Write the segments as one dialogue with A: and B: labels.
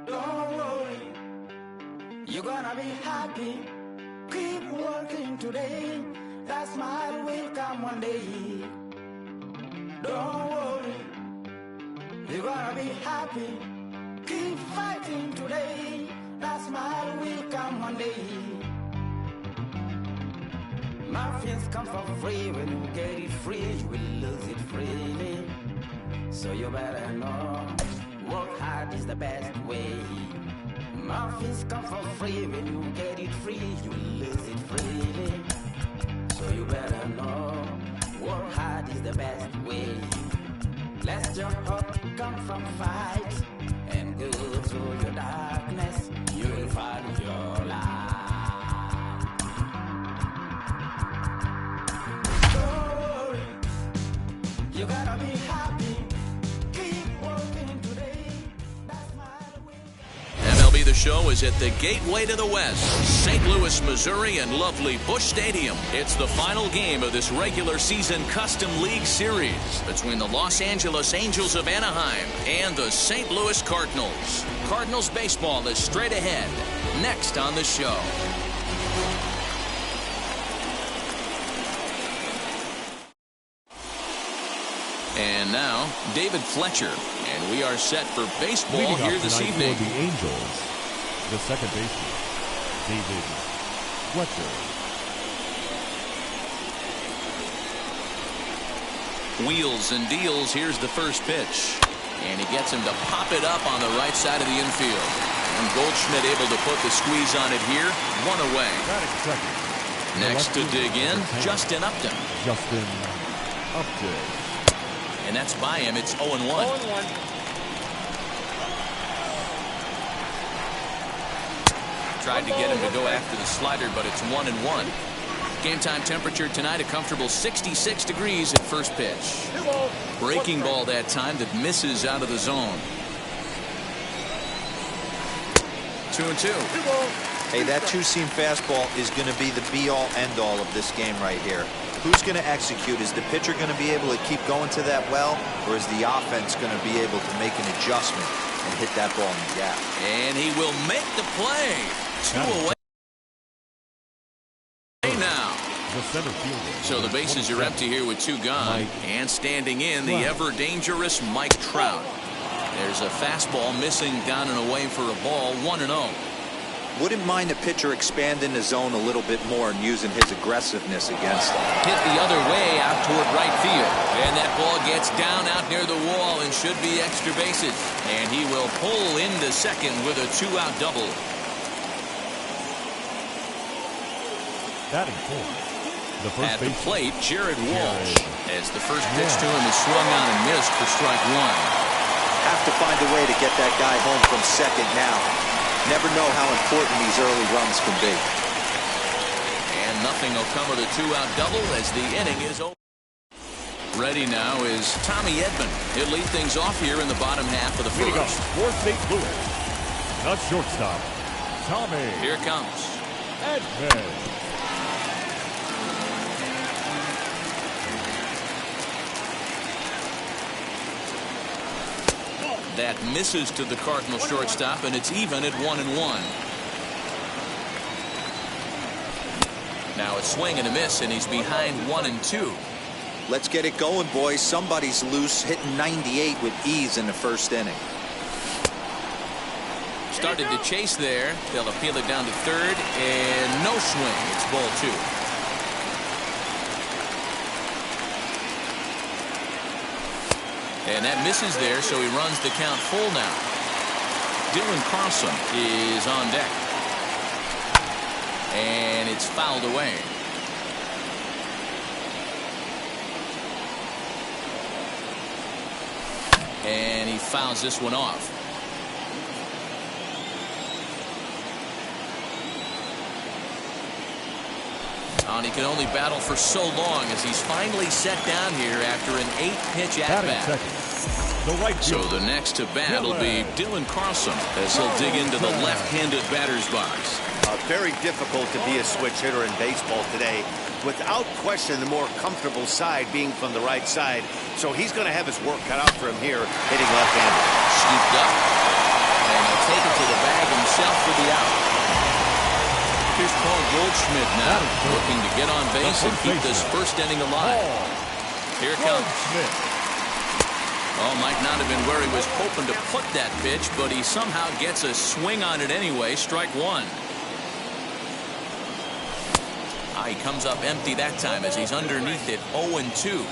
A: Don't worry, you're gonna be happy. Keep working today, that smile will come one day. Don't worry, you're gonna be happy. Keep fighting today, that smile will come one day. Muffins come for free, when you get it free, you will lose it freely. So you better know, work hard is the best way. Muffins come for free, when you get it free, you will lose it freely. So you better know, work hard is the best way. Let your heart come from fight, and go through your darkness, you will find your light. You gotta be happy. Keep working today. That's my will.
B: MLB The Show is at the gateway to the West, St. Louis, Missouri, and lovely Busch Stadium. It's the final game of this regular season Custom League Series between the Los Angeles Angels of Anaheim and the St. Louis Cardinals. Cardinals baseball is straight ahead, next on the show. And now, David Fletcher, and we are set for baseball here this evening.
C: For the Angels, The second baseman, David Fletcher.
B: Wheels and deals. Here's the first pitch. And he gets him to pop it up on the right side of the infield. And Goldschmidt able to put the squeeze on it here. One away. Next to dig in, Justin Upton.
C: Justin Upton.
B: And that's by him. It's 0-1.
D: 0-1.
B: Tried to get him to go after the slider, but it's 1-1. Game time temperature tonight, a comfortable 66 degrees at first pitch. Breaking ball that time that misses out of the zone. 2-2.
E: Hey, that two-seam fastball is going to be the be-all, end-all of this game right here. Who's going to execute? Is the pitcher going to be able to keep going to that well, or is the offense going to be able to make an adjustment and hit that ball in the gap?
B: And he will make the play. 2 away now.
C: The center fielder.
B: So the bases are empty here with 2 gone. And standing in, the ever-dangerous Mike Trout. There's a fastball missing down and away for a ball. 1-0.
E: Wouldn't mind the pitcher expanding the zone a little bit more and using his aggressiveness against him.
B: Hit the other way out toward right field. And that ball gets down out near the wall and should be extra bases. And he will pull into second with a 2-out double.
C: Batting fourth. The first
B: At the
C: baseman,
B: plate, Jared Walsh. As the first pitch to him is swung on and missed for strike 1.
E: Have to find a way to get that guy home from second now. Never know how important these early runs can be.
B: And nothing will come of the 2-out double as the inning is over. Ready now is Tommy Edman. He'll lead things off here in the bottom half of the
C: leading up
B: first.
C: for St. Louis, the shortstop, Tommy
B: Here comes.
C: Edman.
B: That misses to the Cardinal shortstop, and it's even at 1-1. Now a swing and a miss, and he's behind 1-2.
E: Let's get it going, boys. Somebody's loose, hitting 98 with ease in the first inning.
B: Started to chase there. They'll appeal it down to third, and no swing. It's ball 2. And that misses there, so he runs the count full now. Dylan Carlson is on deck. And it's fouled away. And he fouls this one off. And he can only battle for so long as he's finally set down here after an 8-pitch at-bat. So the next to bat will be Dylan Carlson as he'll dig into the left-handed batter's box.
F: Very difficult to be a switch hitter in baseball today. Without question, the more comfortable side being from the right side. So he's going to have his work cut out for him here, hitting left-handed.
B: Scooped up. And he'll take it to the bag himself for the out. Here's Paul Goldschmidt now, looking to get on base and keep this first inning alive. Here it comes. Oh, might not have been where he was hoping to put that pitch, but he somehow gets a swing on it anyway. Strike 1. He comes up empty that time as he's underneath it. 0-2.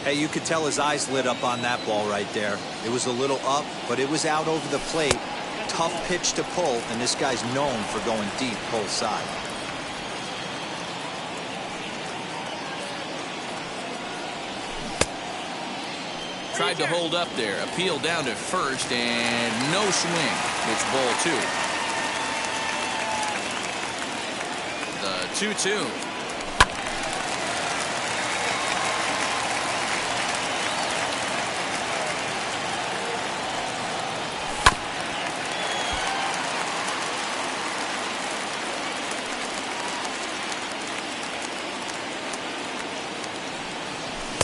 E: Hey, you could tell his eyes lit up on that ball right there. It was a little up, but it was out over the plate. Tough pitch to pull, and this guy's known for going deep pull side.
B: Tried to hold up there. Appeal down to first, and no swing. It's ball 2. The 2-2.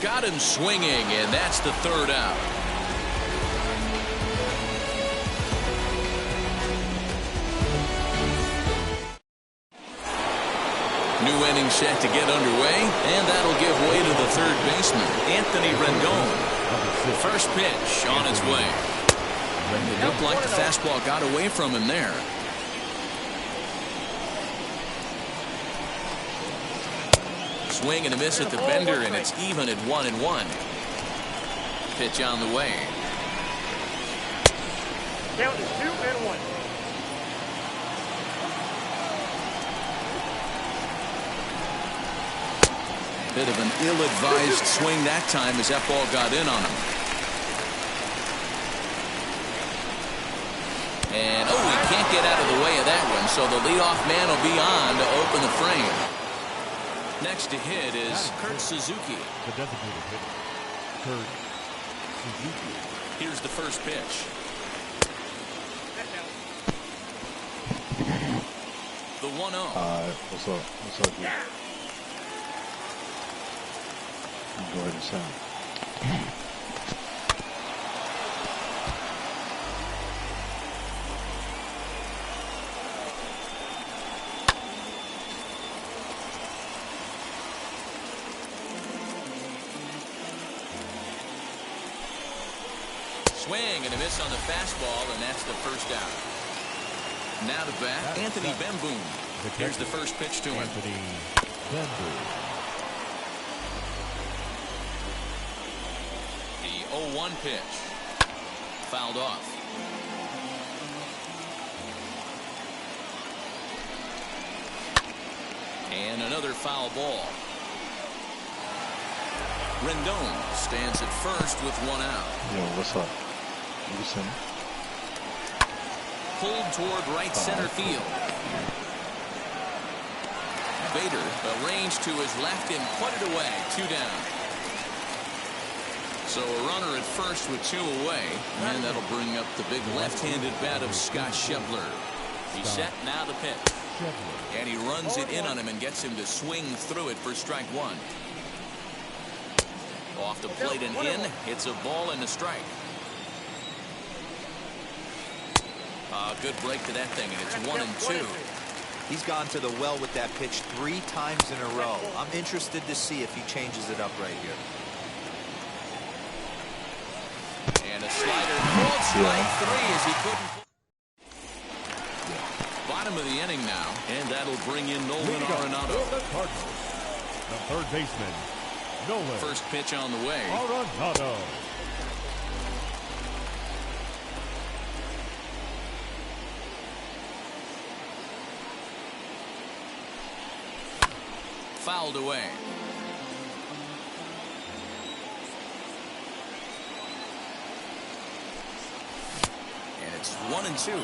B: Got him swinging, and that's the 3rd out. New inning set to get underway, and that'll give way to the 3rd baseman, Anthony Rendon. First pitch on its way. It looked like the fastball got away from him there. Swing and a miss at the bender, and it's even at 1-1. Pitch on the way.
C: Count is 2-1.
B: Bit of an ill-advised swing that time as that ball got in on him. And, oh, he can't get out of the way of that one, so the leadoff man will be on to open the frame. Next to hit is Kurt Suzuki.
C: The designated hitter, Kurt Suzuki.
B: Here's the first pitch. The 1-0.
D: What's up? What's up, dude? Go ahead and sound.
B: Swing and a miss on the fastball, and that's the first out. Now to bat, Anthony Bemboom. Here's the first pitch to him.
C: Anthony Bemboom.
B: The 0-1 pitch. Fouled off. And another foul ball. Rendon stands at first with 1 out.
D: Yo, what's up? You listen.
B: Pulled toward right center field. Bader arranged to his left and put it away. 2 down. So a runner at first with 2 away, and that'll bring up the big left-handed bat of Scott Schebler. He's set, now the pitch. And he runs it in on him and gets him to swing through it for strike 1. Off the plate and in. It's a ball and a strike. Good break to that thing, and it's 1-2.
E: He's gone to the well with that pitch 3 times in a row. I'm interested to see if he changes it up right here.
B: And a slider called strike 3 as he couldn't. Bottom of the inning now, and that'll bring in Nolan Arenado.
C: The Cardinals. The third baseman, Nolan.
B: First pitch on the way.
C: Arenado.
B: Fouled away. And it's 1-2.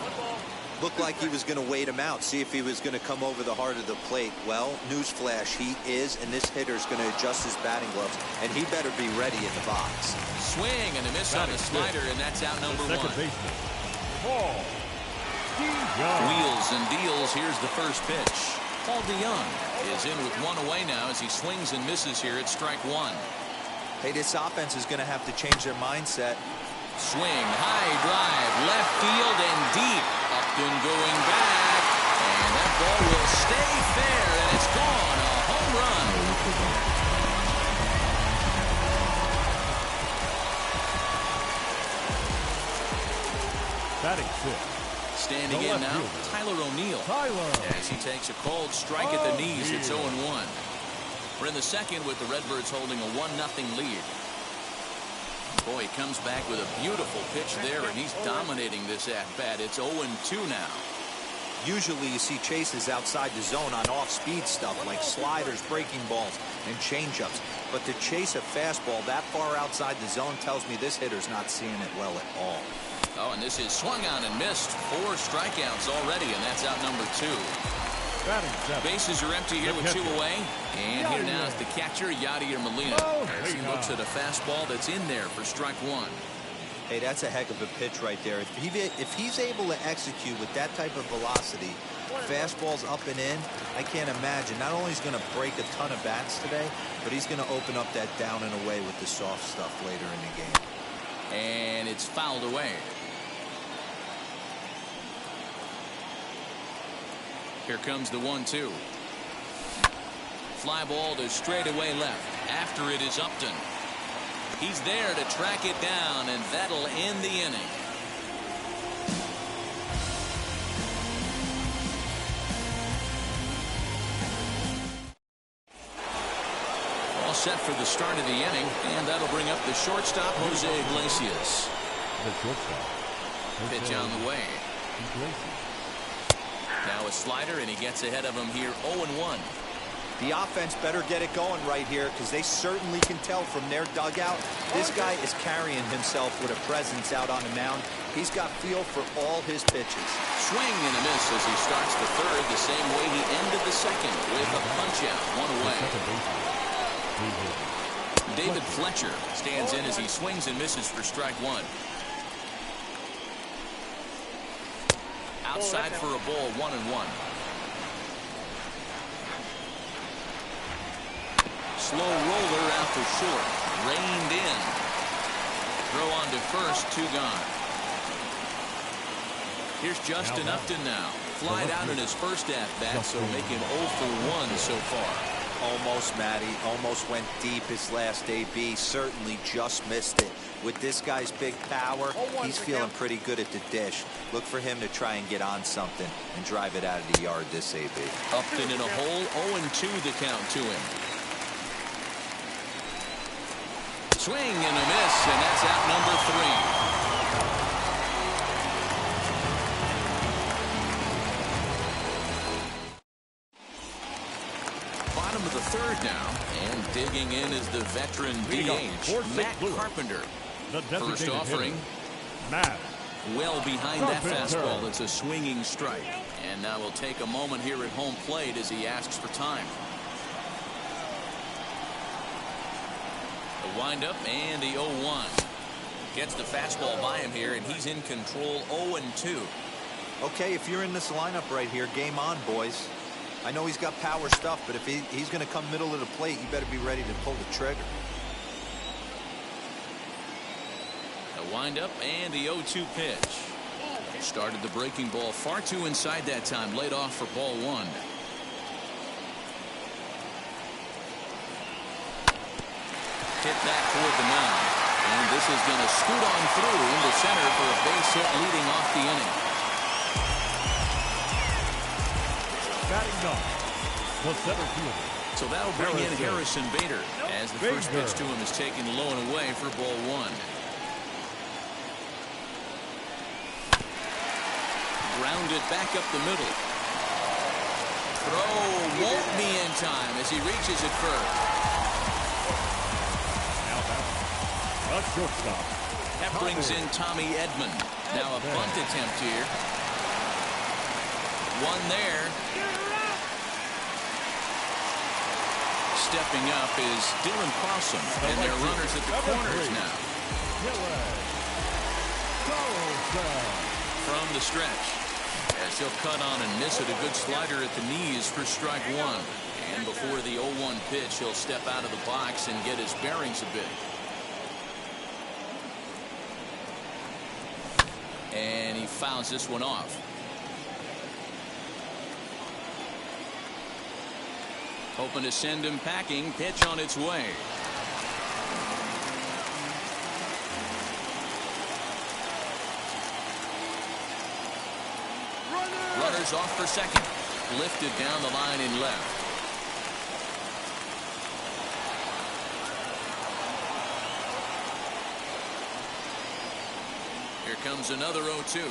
E: Looked like he was going to wait him out, see if he was going to come over the heart of the plate. Well, newsflash, he is, and this hitter's going to adjust his batting gloves, and he better be ready in the box.
B: Swing and a miss on the slider, and that's out number 1.
C: Second baseman, Paul DeJong.
B: Wheels and deals. Here's the first pitch. Paul DeJong is in with 1 away now as he swings and misses here at strike 1.
E: Hey, this offense is going to have to change their mindset.
B: Swing, high drive, left field and deep. Upton going back, and that ball will stay fair, and it's gone. A home run.
C: Batting 6th.
B: Standing in now, Tyler O'Neill. As he takes a cold strike at the knees, it's 0-1. We're in the second with the Redbirds holding a 1-0 lead. Boy, he comes back with a beautiful pitch there, and he's dominating this at-bat. It's 0-2 now.
E: Usually you see chases outside the zone on off-speed stuff like sliders, breaking balls, and changeups. But to chase a fastball that far outside the zone tells me this hitter's not seeing it well at all.
B: Oh, and this is swung on and missed. 4 strikeouts already, and that's out number 2. Bases are empty here with 2 away. And here now is the catcher, Yadier Molina. As he looks at a fastball that's in there for strike 1.
E: Hey, that's a heck of a pitch right there. If he's able to execute with that type of velocity, fastballs up and in, I can't imagine. Not only is he going to break a ton of bats today, but he's going to open up that down and away with the soft stuff later in the game.
B: And it's fouled away. Here comes the 1-2. Fly ball to straightaway left. After it is Upton. He's there to track it down, and that'll end the inning. set for the start of the inning, and that'll bring up the shortstop, Jose Iglesias.
C: The shortstop.
B: Pitch on the way.
C: Iglesias.
B: Now a slider, and he gets ahead of him here 0-1.
E: The offense better get it going right here, because they certainly can tell from their dugout this guy is carrying himself with a presence out on the mound. He's got feel for all his pitches.
B: Swing and a miss as he starts the third the same way he ended the second with a punch-out, one away. David Fletcher stands in as he swings and misses for strike one. Outside for a ball, 1-1. Slow roller out to short. Reined in. Throw on to first, 2 gone. Here's Justin Upton now. Flied out in his first at-bat, so make him 0 for 1 so far.
E: Almost, Matty. Almost went deep his last AB. Certainly just missed it. With this guy's big power, he's feeling pretty good at the dish. Look for him to try and get on something and drive it out of the yard this AB.
B: Upton in a hole, 0-2 the count to him. Swing and a miss, and that's out number 3. Bottom of the third now, and digging in is the veteran DH, Matt Carpenter. First offering.
C: Matt.
B: Well behind that fastball. It's a swinging strike. And now we'll take a moment here at home plate as he asks for time. The windup and the 0-1. Gets the fastball by him here, and he's in control 0-2.
E: Okay, if you're in this lineup right here, game on, boys. I know he's got power stuff, but if he's going to come middle of the plate, you better be ready to pull the trigger.
B: The windup and the 0-2 pitch. Started the breaking ball far too inside that time. Laid off for ball 1. Hit that toward the mound. And this is going to scoot on through into center for a base hit leading off the inning.
C: Batting done. The center fielder.
B: So that'll bring in Harrison Bader as the first pitch to him is taken low and away for ball 1. Grounded back up the middle. Throw won't be in time as he reaches it first.
C: Now batting. A shortstop.
B: That brings in Tommy Edman. Now a bunt attempt here. One there. Stepping up is Dylan Carlson, and they're runners at the corners now. From the stretch, as he'll cut on and miss it, a good slider at the knees for strike 1. And before the 0-1 pitch, he'll step out of the box and get his bearings a bit. And he fouls this one off. Hoping to send him packing. Pitch on its way. Runners off for second. Lifted down the line in left. Here comes another 0-2.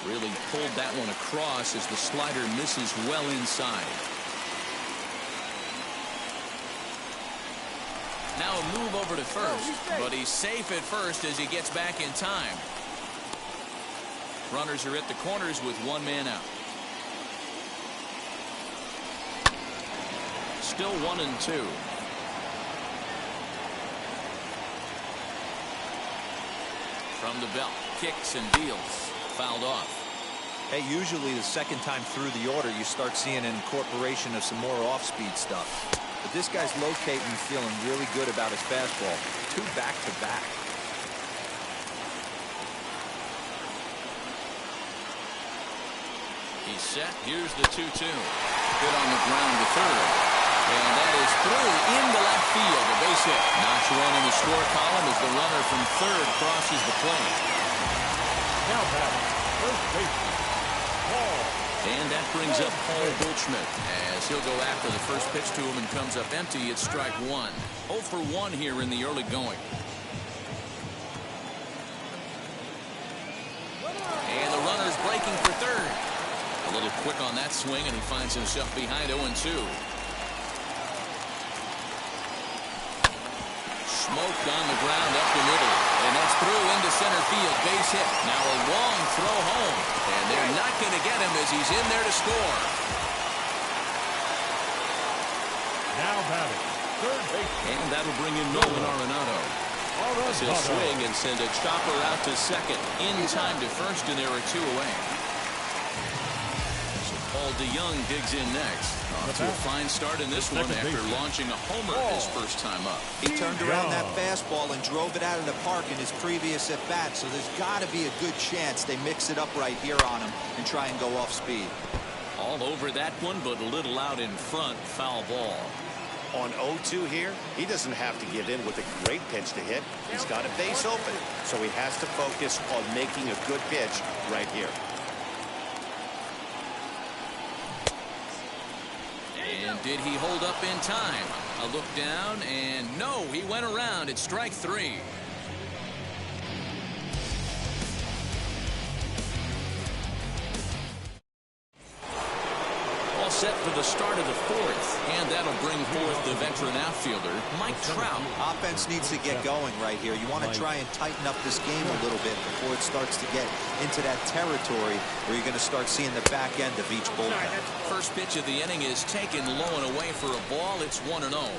B: Really pulled that one across as the slider misses well inside. Now a move over to first, but he's safe at first as he gets back in time. Runners are at the corners with 1 man out. Still 1-2. From the belt, kicks and deals. Fouled off.
E: Hey, usually the second time through the order, you start seeing an incorporation of some more off-speed stuff. But this guy's locating, feeling really good about his fastball. 2 back-to-back.
B: He's set. Here's the 2-2. Hit on the ground to third. And that is through into left field. A base hit. Knocks one in the score column as the runner from third crosses the plate.
C: Now batting. First baseman. Paul
B: And that brings up Paul Goldschmidt as he'll go after the first pitch to him and comes up empty. It's strike one. 0 for 1 here in the early going. And the runner's breaking for third. A little quick on that swing, and he finds himself behind 0-2. Smoked on the ground up the middle, and that's through into center field. Base hit. Now a long throw home, and they're not going to get him as he's in there to score.
C: Now batting, third base.
B: And that'll bring in Nolan Arenado. As he'll swing and send a chopper out to second. In time to first, and there are 2 away. So Paul DeYoung digs in next. Off to a fine start in this one after launching a homer his first time up.
E: He turned around that fastball and drove it out of the park in his previous at-bat, so there's got to be a good chance they mix it up right here on him and try and go off speed.
B: All over that one, but a little out in front. Foul ball.
F: On 0-2 here, he doesn't have to give in with a great pitch to hit. He's got a base open, so he has to focus on making a good pitch right here.
B: And did he hold up in time? A look down, and no, he went around. It's strike 3. All set for the start of the 4th, and that'll bring forth the veteran outfielder, Mike Trout.
E: Offense needs to get going right here. You want to try and tighten up this game a little bit before it starts to get into that territory where you're going to start seeing the back end of each bullpen.
B: First pitch of the inning is taken low and away for a ball. It's 1-0.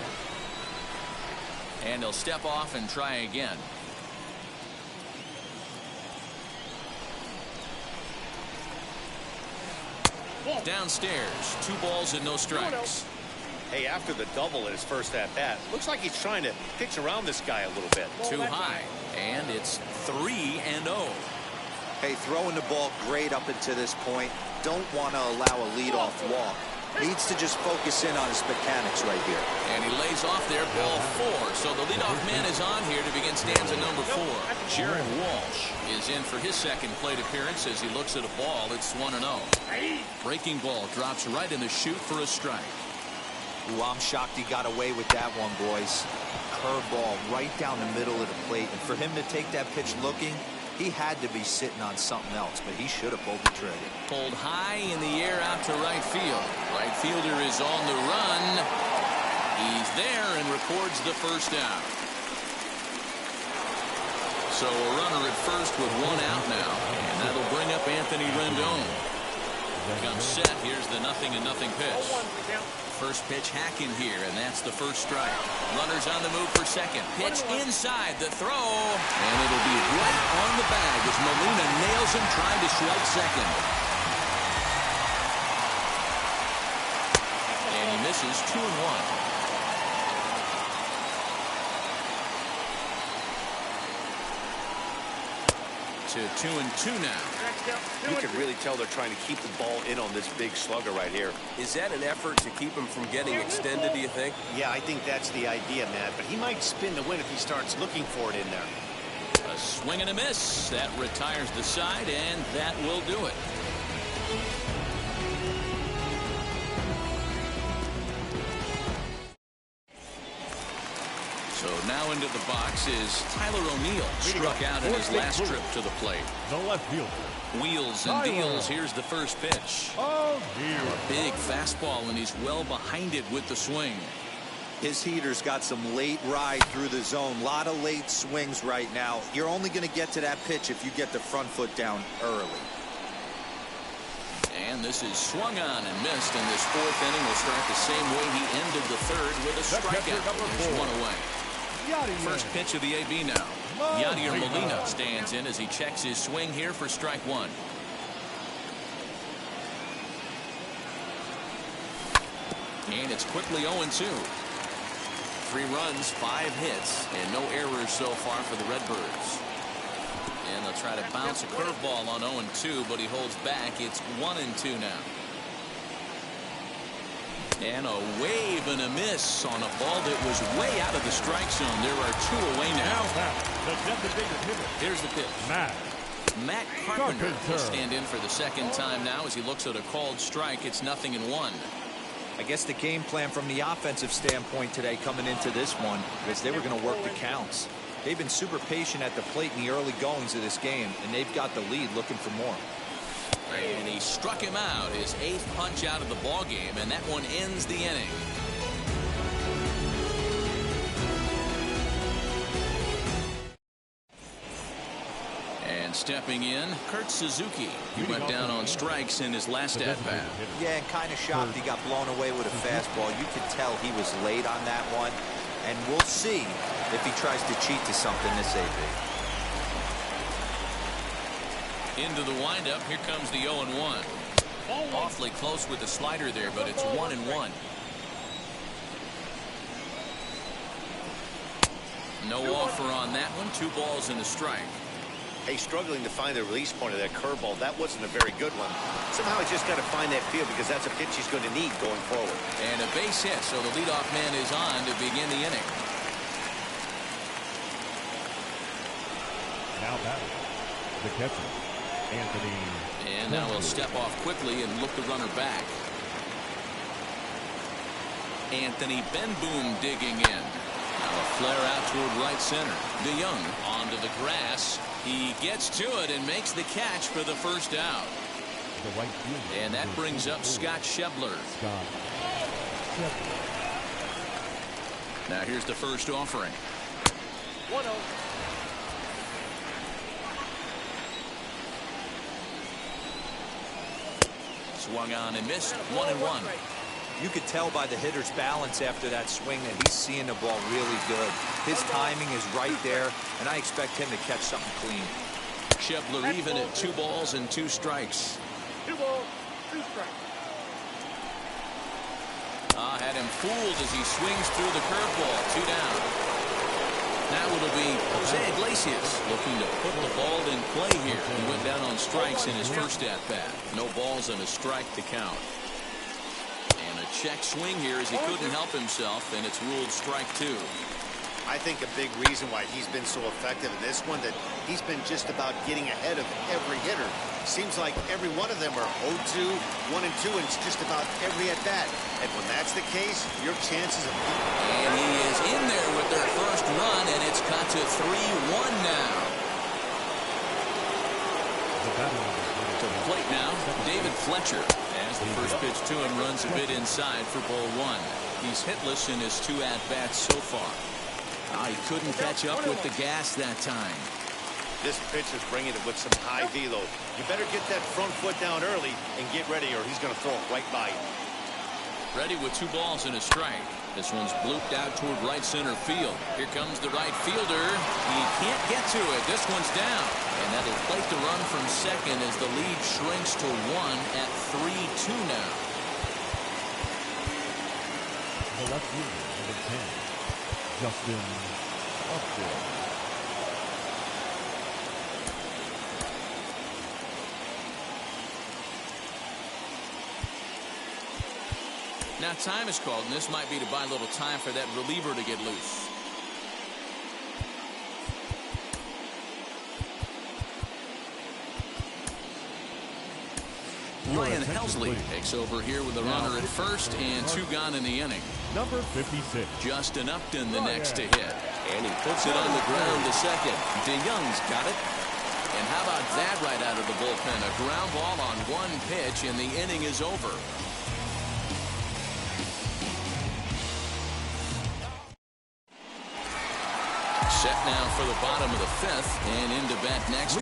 B: And he'll step off and try again. Downstairs, 2 balls and no strikes.
F: Hey, after the double in his first at-bat, looks like he's trying to pitch around this guy a little bit.
B: Too high, and it's 3-0.
E: Hey, throwing the ball great up until this point. Don't want to allow a leadoff walk. Needs to just focus in on his mechanics right here.
B: And he lays off there, ball 4. So the leadoff man is on here to begin stanza number 4. Jared Walsh is in for his second plate appearance as he looks at a ball. It's 1-0. Breaking ball drops right in the chute for a strike.
E: Ooh, I'm shocked he got away with that one, boys. Curveball right down the middle of the plate. And for him to take that pitch looking, he had to be sitting on something else, but he should have pulled the trigger.
B: Pulled high in the air out to right field. Right fielder is on the run. He's there and records the first out. So a runner at first with 1 out now, and that'll bring up Anthony Rendon. Comes set. Here's the 0-0 pitch. First pitch hacking here, and that's the first strike. Runners on the move for second. Pitch inside the throw, and it'll be right on the bag as Molina nails him trying to strike second. And he misses 2-1. To 2-2 now.
F: You can really tell they're trying to keep the ball in on this big slugger right here.
G: Is that an effort to keep him from getting extended, do you think?
F: Yeah, I think that's the idea, Matt. But he might spin the win if he starts looking for it in there.
B: A swing and a miss. That retires the side, and that will do it. So now into the box is Tyler O'Neill. Struck out in his last trip to the plate.
C: The left fielder.
B: Wheels and deals. Here's the first pitch.
C: Oh, dear.
B: A big fastball, and he's well behind it with the swing.
E: His heater's got some late ride through the zone. A lot of late swings right now. You're only going to get to that pitch if you get the front foot down early.
B: And this is swung on and missed, and this 4th inning will start the same way he ended the 3rd with a strikeout. There's 1 away. First pitch of the AB now. Yadier Molina stands in as he checks his swing here for strike 1. And it's quickly 0-2. 3 runs, 5 hits, and no errors so far for the Redbirds. And they'll try to bounce a curveball on 0-2, but he holds back. It's 1-2 now. And a wave and a miss on a ball that was way out of the strike zone. There are 2 away now.
C: The designated hitter.
B: Here's the pitch.
C: Matt
B: Matt Carpenter will stand in for the second time now as he looks at a called strike. It's 0-1.
E: I guess the game plan from the offensive standpoint today coming into this one was they were going to work the counts. They've been super patient at the plate in the early goings of this game, and they've got the lead looking for more.
B: And he struck him out, his 8th punch out of the ball game, and that one ends the inning. And stepping in, Kurt Suzuki. He went down on strikes in his last at-bat.
E: Yeah, and kind of shocked he got blown away with a fastball. You could tell he was late on that one, and we'll see if he tries to cheat to something this AB.
B: Into the windup, here comes the 0-1. Awfully close with the slider there, but it's 1-1. No offer on that one. 2 balls and a strike.
F: Hey, struggling to find the release point of that curveball. That wasn't a very good one. Somehow he's just got to find that feel because that's a pitch he's going to need going forward.
B: And a base hit, so the leadoff man is on to begin the inning.
C: Now batting, the catcher, Anthony.
B: And now he'll step off quickly and look the runner back. Anthony Benboom digging in. Now a flare out toward right center. DeYoung onto the grass. He gets to it and makes the catch for the first out. And that brings up Scott Schebler. Now here's the first offering.
F: 1-0.
B: Swung on and missed. 1-1.
E: You could tell by the hitter's balance after that swing that he's seeing the ball really good. His timing is right there, and I expect him to catch something clean.
B: Schebler even at 2 balls and 2 strikes.
F: 2 balls, 2 strikes.
B: Had him fooled as he swings through the curveball. 2 down. Now it'll be Jose Iglesias looking to put the ball in play here. He went down on strikes in his first at-bat. No balls and a strike to count. Check swing here as he couldn't help himself, and it's ruled strike 2.
F: I think a big reason why he's been so effective in this one that he's been just about getting ahead of every hitter. Seems like every one of them are 0-2, 1-2, and it's just about every at bat. And when that's the case, your chances of...
B: And he is in there with their first run, and it's cut to 3-1 now. To the plate now, David Fletcher. As the first pitch to him runs a bit inside for ball 1. He's hitless in his 2 at-bats so far. He couldn't catch up with the gas that time.
F: This pitch is bringing it with some high velo. You better get that front foot down early and get ready or he's going to throw it right by you.
B: Ready with 2 balls and a strike. This one's blooped out toward right center field. Here comes the right fielder. He can't get to it. This one's down. And that'll plate the run from second as the lead shrinks to 1 at 3-2 now.
C: The left fielder, number 10, Justin Upton.
B: Now time is called, and this might be to buy a little time for that reliever to get loose. Ryan Helsley takes over here with a runner at first and 2 gone in the inning.
C: Number 56.
B: Justin Upton the next to hit. And he puts it on the ground to second. DeYoung's got it. And how about that right out of the bullpen? A ground ball on 1 pitch and the inning is over. Set now for the bottom of the 5th and into bat next.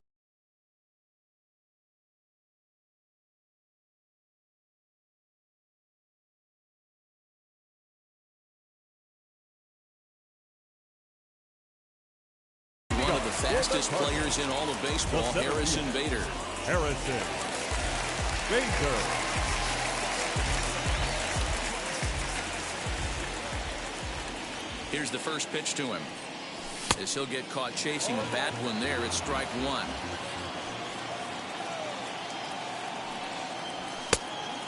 B: One of the fastest players in all of baseball, Harrison Bader.
C: Harrison Bader.
B: Here's the first pitch to him. As he'll get caught chasing a bad one there, it's strike 1.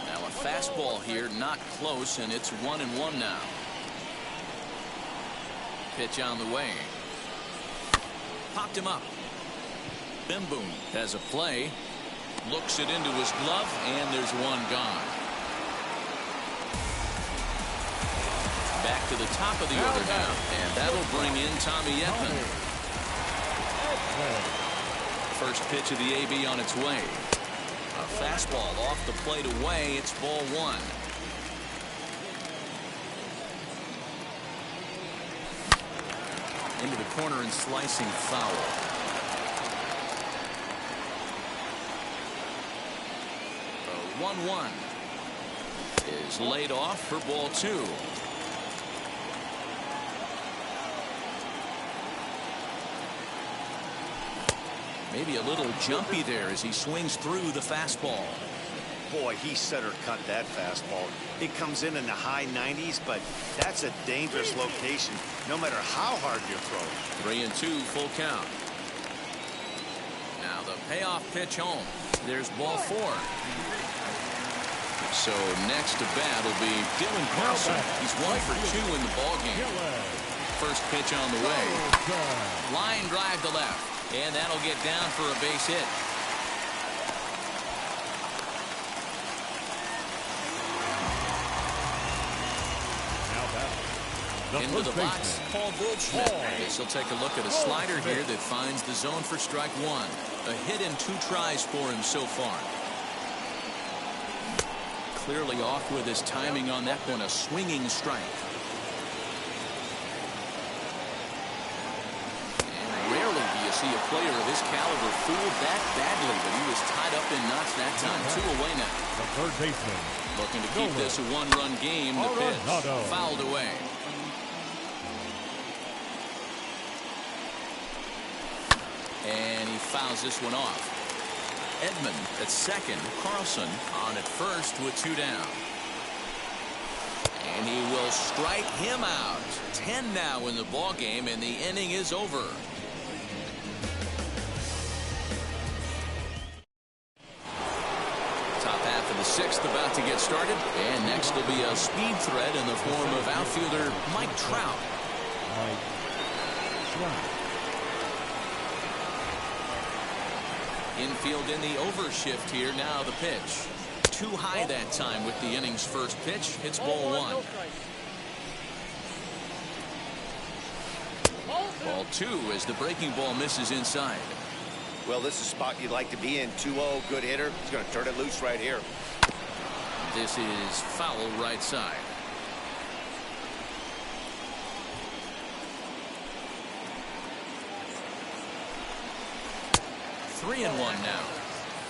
B: Now a fastball here, not close, and it's 1-1 now. Pitch on the way. Popped him up. Bimboom has a play. Looks it into his glove, and there's one gone. Back to the top of the order now, and that'll bring in Tommy Edman. First pitch of the AB on its way. A fastball off the plate away. It's ball one. Into the corner and slicing foul. The 1-1 is laid off for ball two. Maybe a little jumpy there as he swings through the fastball.
F: Boy, he center cut that fastball. It comes in the high 90s, but that's a dangerous location no matter how hard you throw.
B: 3-2 full count. Now the payoff pitch home. There's ball four. So next to bat will be Dylan Carlson. He's 1 for 2 in the ball game. First pitch on the way. Line drive to left. And that'll get down for a base hit. Into the box, Paul Goldschmidt. This will take a look at a slider here that finds the zone for strike one. A hit in 2 tries for him so far. Clearly off with his timing on that one. A swinging strike. See a player of his caliber fooled that badly, but he was tied up in knots that time. 2 away now.
C: The third baseman.
B: Looking to keep this a 1-run game. The pitch fouled away. And he fouls this one off. Edman at second. Carlson on at first with 2 down. And he will strike him out. 10 now in the ball game, and the inning is over. Sixth about to get started, and next will be a speed threat in the form of outfielder Mike Trout. Infield in the overshift here. Now the pitch. Too high that time with the inning's first pitch. It's ball one. Ball two as the breaking ball misses inside.
F: Well, this is a spot you'd like to be in. 2-0, good hitter. He's going to turn it loose right here.
B: This is foul right side. 3-1 now.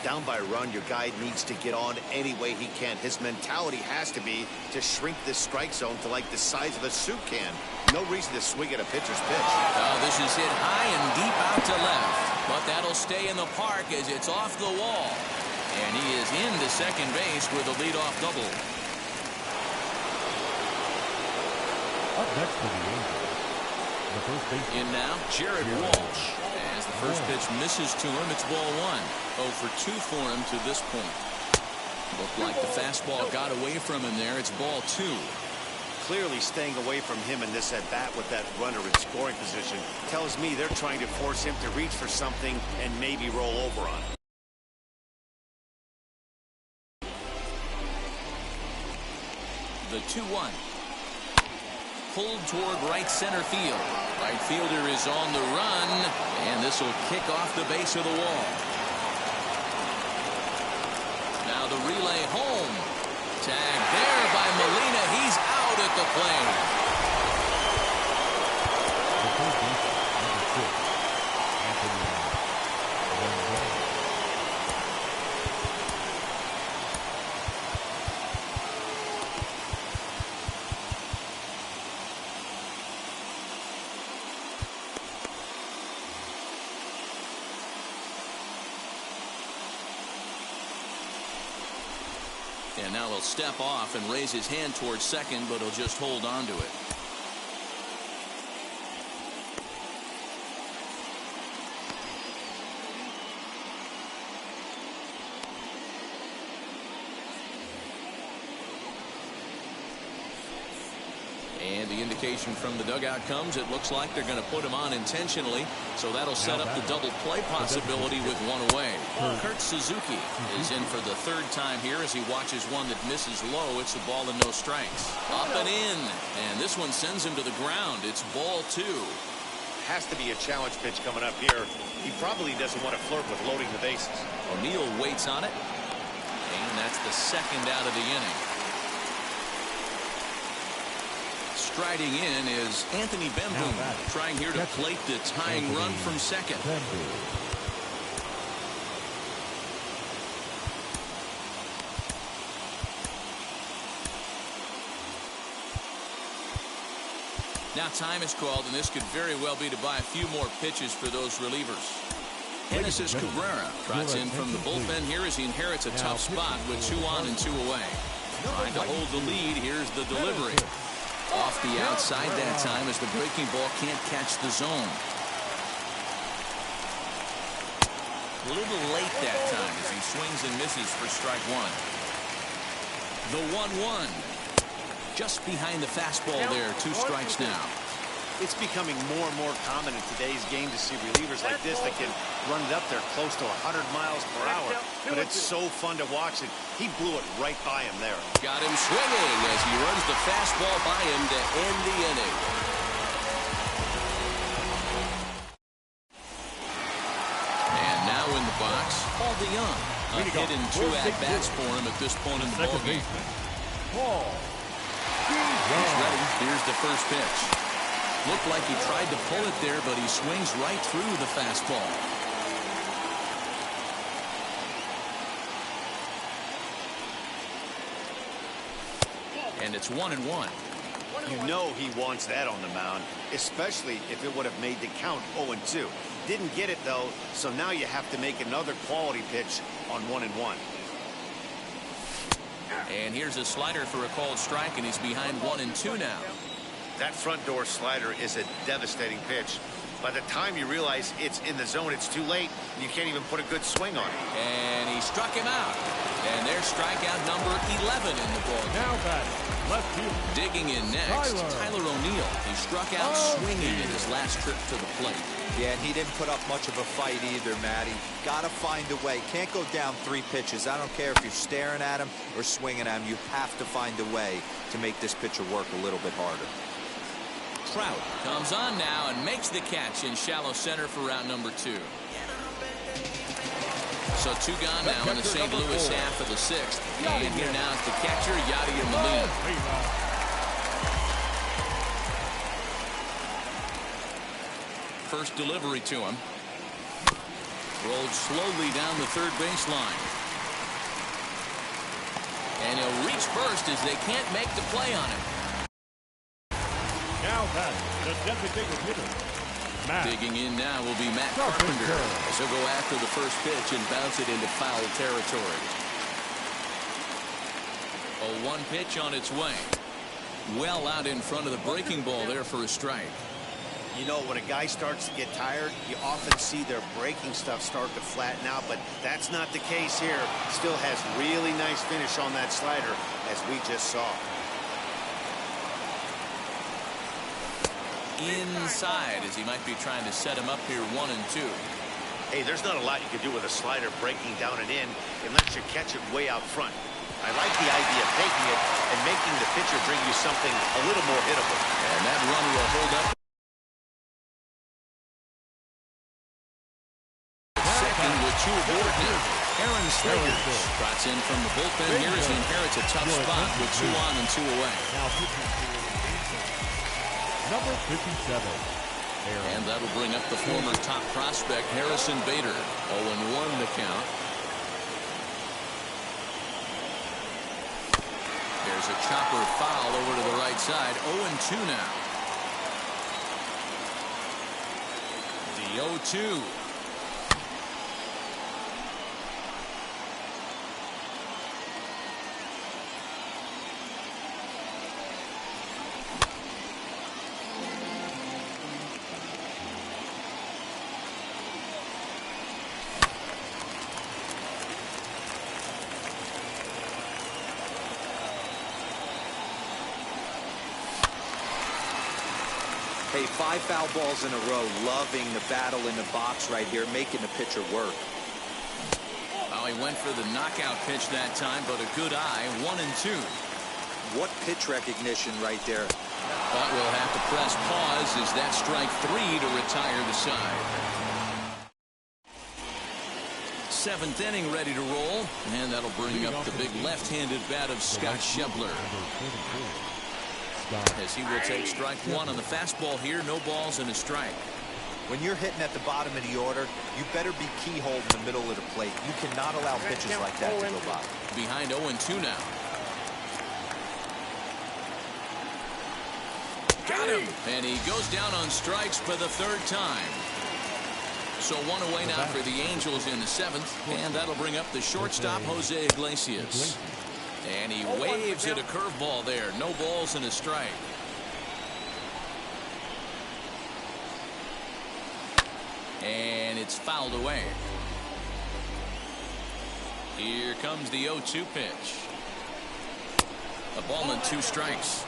F: Down by a run, your guy needs to get on any way he can. His mentality has to be to shrink this strike zone to like the size of a soup can. No reason to swing at a pitcher's pitch.
B: Oh, this is hit high and deep out to left. But that'll stay in the park as it's off the wall. And he is into second base with a leadoff double.
C: Up next to the Angels, the first baseman.
B: In now, Jared Walsh. As the first pitch misses to him, it's ball one. 0 for 2 for him to this point. Looked like the fastball got away from him there. It's ball two.
F: Clearly staying away from him in this at-bat with that runner in scoring position tells me they're trying to force him to reach for something and maybe roll over on it.
B: The 2-1. Pulled toward right center field. Right fielder is on the run, and this will kick off the base of the wall. Now the relay home. Tag there by Molina. He's out at the plate.
C: The first baseman, number 6, Anthony Rendon.
B: And now he'll step off and raise his hand towards second, but he'll just hold on to it. And the indication from the dugout comes, it looks like they're going to put him on intentionally, so that'll set up the double play possibility with one away. Kurt Suzuki is in for the third time here as he watches one that misses low. It's a ball and no strikes. Up and in, and this one sends him to the ground. It's ball 2.
F: Has to be a challenge pitch coming up here. He probably doesn't want to flirt with loading the bases.
B: O'Neill waits on it, and that's the second out of the inning. Striding in is Anthony Bemboom, trying here to plate the tying run from second. Now time is called, and this could very well be to buy a few more pitches for those relievers. Genesis Cabrera trots in from the bullpen here as he inherits a tough spot with 2 on and 2 away. Trying to hold the lead. Here's the delivery. Off the outside that time as the breaking ball can't catch the zone. A little late that time as he swings and misses for strike 1. The 1-1. Just behind the fastball there. 2 strikes now.
F: It's becoming more and more common in today's game to see relievers like this that can run it up there close to 100 miles per hour. But it's so fun to watch it. He blew it right by him there.
B: Got him swinging as he runs the fastball by him to end the inning. And now in the box, Paul DeYoung. A hit and 2 at-bats for him at this point in the ballgame. He's ready. Here's the first pitch. Looked like he tried to pull it there, but he swings right through the fastball. And it's 1-1.
F: You know he wants that on the mound, especially if it would have made the count 0-2. Didn't get it, though, so now you have to make another quality pitch on 1-1.
B: And here's a slider for a called strike, and he's behind 1-2 now.
F: That front door slider is a devastating pitch. By the time you realize it's in the zone, it's too late. You can't even put a good swing on it.
B: And he struck him out. And there's strikeout number 11 in the ball.
C: Now batting, left field.
B: Digging in next, Tyler O'Neill. He struck out swinging in his last trip to the plate.
E: Yeah, and he didn't put up much of a fight either, Matty. Got to find a way. Can't go down 3 pitches. I don't care if you're staring at him or swinging at him. You have to find a way to make this pitcher work a little bit harder.
B: Trout comes on now and makes the catch in shallow center for round number 2. So 2 gone now in the St. Louis half of the 6th. And here now is the catcher, Yadier Molina. First delivery to him. Rolled slowly down the third baseline. And he'll reach first as they can't make the play on him.
C: Now batting, the designated hitter, Matt.
B: Digging in now will be Matt Carpenter as he'll go after the first pitch and bounce it into foul territory. A 1 pitch on its way. Well out in front of the breaking ball there for a strike.
F: You know, when a guy starts to get tired, you often see their breaking stuff start to flatten out, but that's not the case here. Still has really nice finish on that slider, as we just saw.
B: Inside as he might be trying to set him up here 1-2.
F: Hey, there's not a lot you can do with a slider breaking down and in unless you catch it way out front. I like the idea of taking it and making the pitcher bring you something a little more hittable.
B: And that runner will hold up. Second with 2 aboard now. Aaron Slater trots in from the bullpen here as he inherits a tough spot with 2 on and 2 away.
C: Number 57.
B: And that'll bring up the former top prospect, Harrison Bader. 0-1 the count. There's a chopper foul over to the right side. 0-2 now. The 0-2.
E: Hey, 5 foul balls in a row. Loving the battle in the box right here, making the pitcher work.
B: Well, he went for the knockout pitch that time, but a good eye, 1-2.
E: What pitch recognition right there.
B: But we'll have to press pause as that strike 3 to retire the side. 7th inning ready to roll, and that'll bring up the big left-handed bat of Scott Schebler. As he will take strike 1 on the fastball here, no balls and a strike.
E: When you're hitting at the bottom of the order, you better be keyhole in the middle of the plate. You cannot allow pitches like that to go by.
B: Behind 0-2 now. Got him, and he goes down on strikes for the 3rd time. So 1 away now for the Angels in the 7th, and that'll bring up the shortstop, Jose Iglesias. And he waves at a curveball there. No balls and a strike. And it's fouled away. Here comes the 0-2 pitch. A ball and 2 strikes.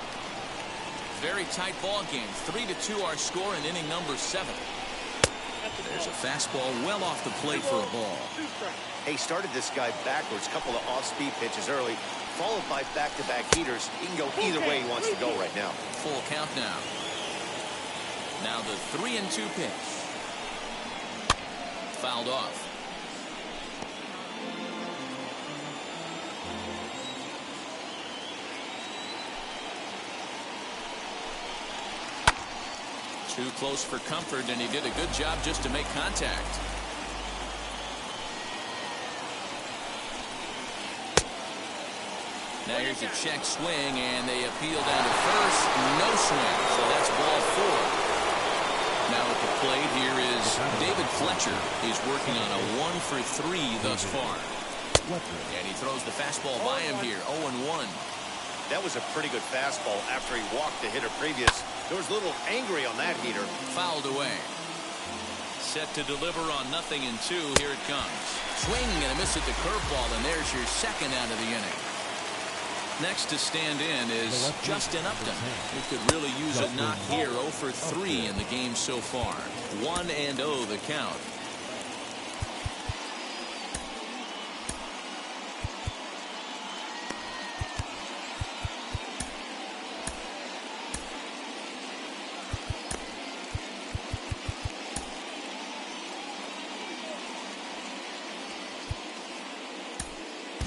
B: Very tight ball game. 3-2 our score in inning number 7. There's a fastball well off the plate for a ball.
F: He started this guy backwards, a couple of off-speed pitches early, followed by back-to-back heaters. He can go either way he wants to go right now.
B: Full count now. Now the 3-2 pitch. Fouled off. Too close for comfort, and he did a good job just to make contact. Now here's a check swing, and they appeal down to first. No swing, so that's ball 4. Now at the plate here is David Fletcher. He's working on a 1-for-3 thus far. And he throws the fastball by him here, 0-1.
F: That was a pretty good fastball after he walked the hitter previous. There was a little angry on that heater.
B: Fouled away. Set to deliver on 0-2. Here it comes. Swing and a miss at the curveball, and there's your 2nd out of the inning. Next to stand in is Justin Upton. He could really use a knock here. 0-for-3 in the game so far. 1-0 the count.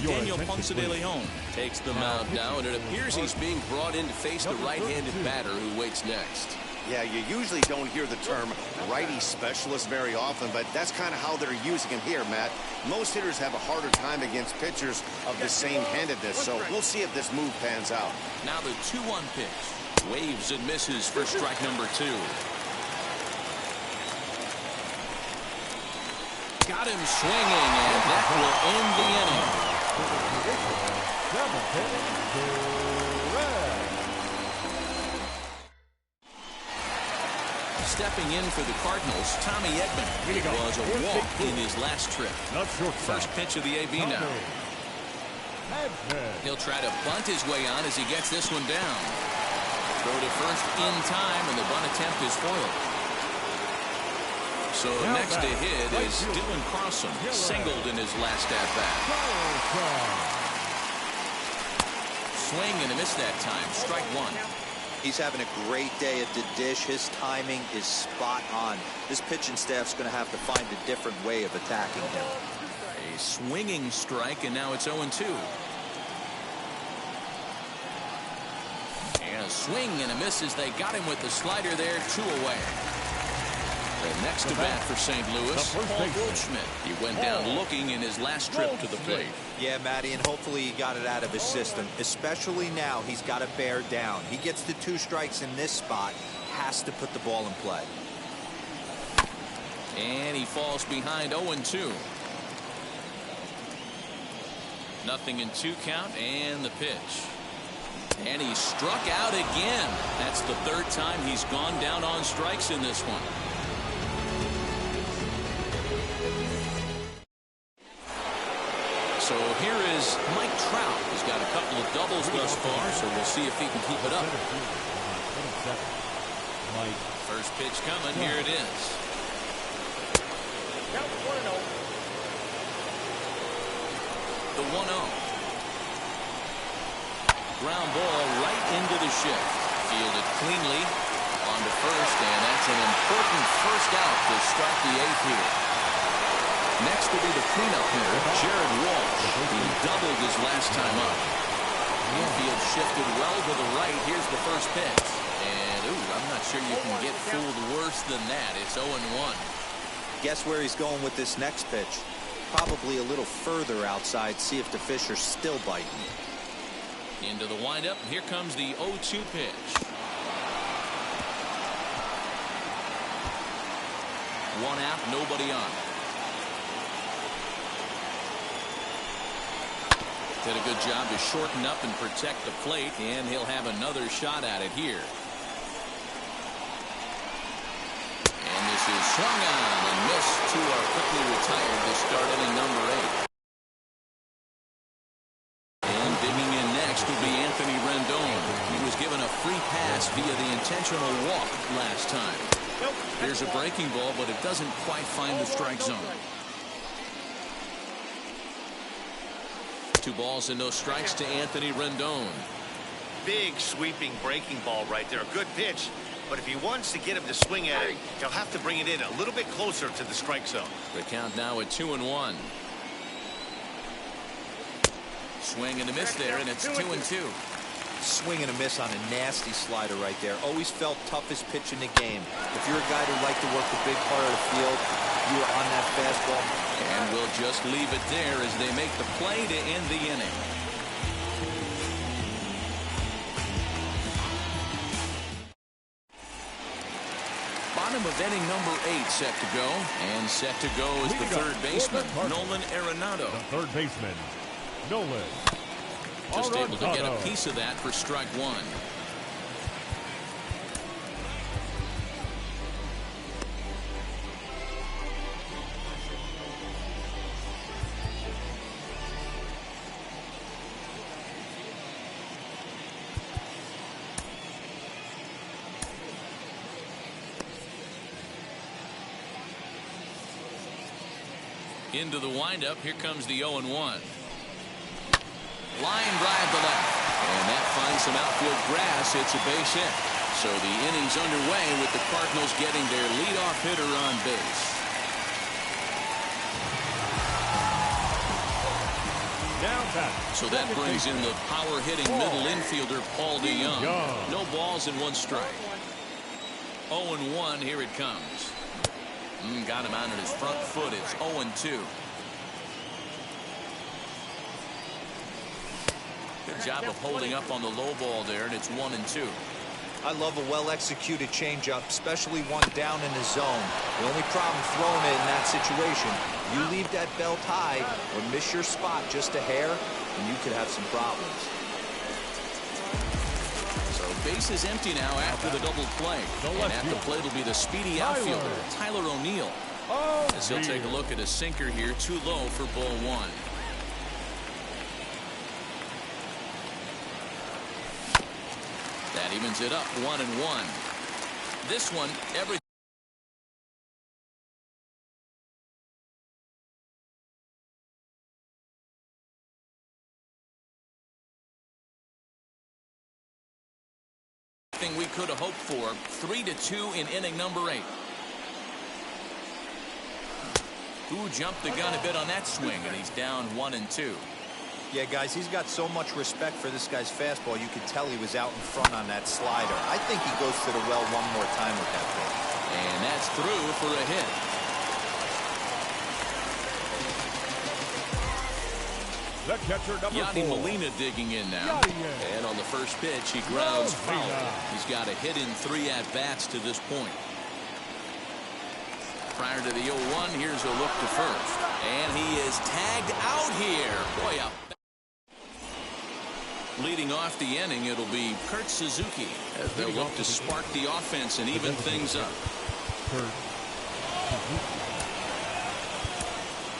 B: Daniel Ponce de Leon takes the mound now, and it appears he's being brought in to face the right-handed batter who waits next.
F: Yeah, you usually don't hear the term righty specialist very often, but that's kind of how they're using him here, Matt. Most hitters have a harder time against pitchers of the same handedness, so we'll see if this move pans out.
B: Now the 2-1 pitch. Waves and misses for strike number 2. Got him swinging, and that will end the inning. Stepping in for the Cardinals, Tommy Edman. It was a walk in his last trip. First pitch of the AB now. He'll try to bunt his way on as he gets this one down. Throw to first in time, and the bunt attempt is foiled. So next to hit is Dylan Carlson, singled in his last at-bat. Swing and a miss that time. Strike 1.
E: He's having a great day at the dish. His timing is spot on. This pitching staff's going to have to find a different way of attacking him.
B: A swinging strike, and now it's 0-2. And a swing and a miss as they got him with the slider there, 2 away. The next to bat for St. Louis, Paul Goldschmidt. He went down looking in his last trip to the plate.
E: Yeah, Matty, and hopefully he got it out of his system. Especially now, he's got to bear down. He gets the 2 strikes in this spot, has to put the ball in play.
B: And he falls behind 0-2. 0-2 count, and the pitch. And he struck out again. That's the 3rd time he's gone down on strikes in this one. So here is Mike Trout. He's got a couple of doubles thus far, so we'll see if he can keep it up.
C: Mike.
B: First pitch coming. Here it is. The 1-0. Ground ball right into the shift. Fielded cleanly onto first, and that's an important first out to start the 8th here. Next will be the cleanup hitter, Jared Walsh. He doubled his last time up. Infield shifted well to the right. Here's the first pitch. And, I'm not sure you can get fooled worse than that. It's 0-1.
E: Guess where he's going with this next pitch? Probably a little further outside. See if the fish are still biting.
B: Into the windup. Here comes the 0-2 pitch. 1 out, nobody on. Did a good job to shorten up and protect the plate, and he'll have another shot at it here. And this is swung on and missed. 2 are quickly retired to start inning number 8. And digging in next will be Anthony Rendon. He was given a free pass via the intentional walk last time. Here's a breaking ball, but it doesn't quite find the strike zone. 2 balls and no strikes to Anthony Rendon.
F: Big sweeping breaking ball right there. A good pitch. But if he wants to get him to swing at it, he'll have to bring it in a little bit closer to the strike zone.
B: The count now at 2-1. Swing and a miss there, and it's 2-2.
E: Swing and a miss on a nasty slider right there. Always felt toughest pitch in the game. If you're a guy who liked to work the big part of the field, you were on that fastball.
B: And we'll just leave it there as they make the play to end the inning. Bottom of inning number 8 set to go. And set to go is the third baseman, Nolan Arenado.
C: The third baseman, Nolan.
B: Just able to get a piece of that for strike 1. Into the windup. Here comes the 0-1. Line drive to left. And that finds some outfield grass. It's a base hit. So the inning's underway with the Cardinals getting their leadoff hitter on base. So that brings in the power-hitting middle infielder, Paul DeYoung. No balls and 1 strike. 0-1. Here it comes. Got him out on his front foot. It's 0-2. Good job of holding up on the low ball there, and it's 1-2.
E: I love a well-executed changeup, especially one down in the zone. The only problem throwing it in that situation, you leave that belt high or miss your spot just a hair, and you could have some problems.
B: So base is empty now after the double play. And at the plate will be the speedy outfielder, Tyler O'Neill. As he'll take a look at a sinker here, too low for ball 1. That evens it up 1-1. This one, everything we could have hoped for. 3-2 in inning number 8. Who jumped the gun a bit on that swing, and he's down 1-2.
E: Yeah, guys, he's got so much respect for this guy's fastball. You could tell he was out in front on that slider. I think he goes to the well one more time with that pitch.
B: And that's through for a hit.
C: The catcher, number
B: Yadi
C: 4.
B: Molina digging in now. And on the first pitch, he grounds foul. He's got a hit in 3 at-bats to this point. Prior to the 0-1, here's a look to first. And he is tagged out here. Boy, up. Leading off the inning, it'll be Kurt Suzuki as they'll look to spark the offense and even things up.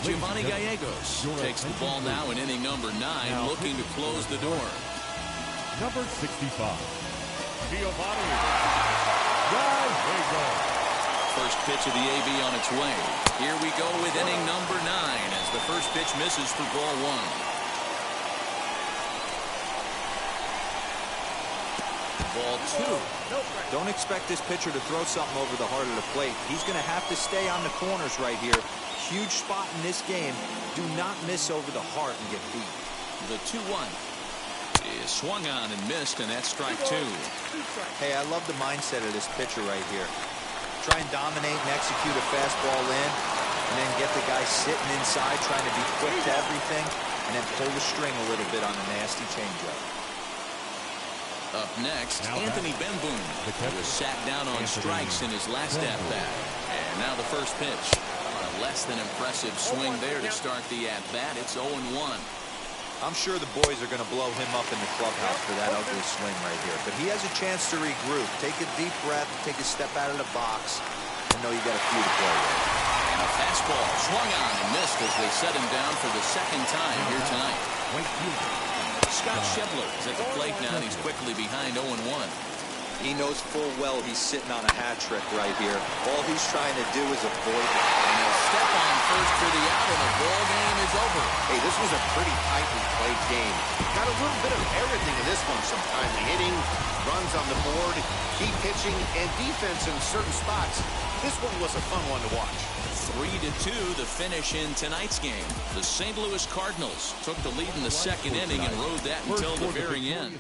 B: Giovanni Gallegos takes the ball now in inning number 9, looking to close the door.
C: Number 65, Giovanni Gallegos. Way gone.
B: First pitch of the AB on its way. Here we go with inning number 9 as the first pitch misses for ball 1. Ball 2.
E: Don't expect this pitcher to throw something over the heart of the plate. He's going to have to stay on the corners right here. Huge spot in this game. Do not miss over the heart and get beat.
B: The 2-1 is swung on and missed, and that's strike 2.
E: Hey, I love the mindset of this pitcher right here. Try and dominate and execute a fastball in, and then get the guy sitting inside trying to be quick to everything, and then pull the string a little bit on a nasty changeup.
B: Up next, Anthony Benboom, who was sat down on strikes in his last at-bat. And now the first pitch. A less than impressive swing there to start the at-bat. It's 0-1.
E: I'm sure the boys are going to blow him up in the clubhouse for that ugly swing right here. But he has a chance to regroup. Take a deep breath, take a step out of the box, and know you got a few to play with.
B: And a fastball swung on and missed as they set him down for the second time here tonight. Scott Schebler is at the plate now, and he's quickly behind 0-1.
E: He knows full well he's sitting on a hat trick right here. All he's trying to do is avoid it.
B: And he'll step on first for the out, and the ball game is over.
F: Hey, this was a pretty tightly played game. Got a little bit of everything in this one. Some timely hitting, runs on the board, key pitching, and defense in certain spots. This one was a fun one to watch.
B: 3-2 the finish in tonight's game. The St. Louis Cardinals took the lead in the second inning and rode that until the very end.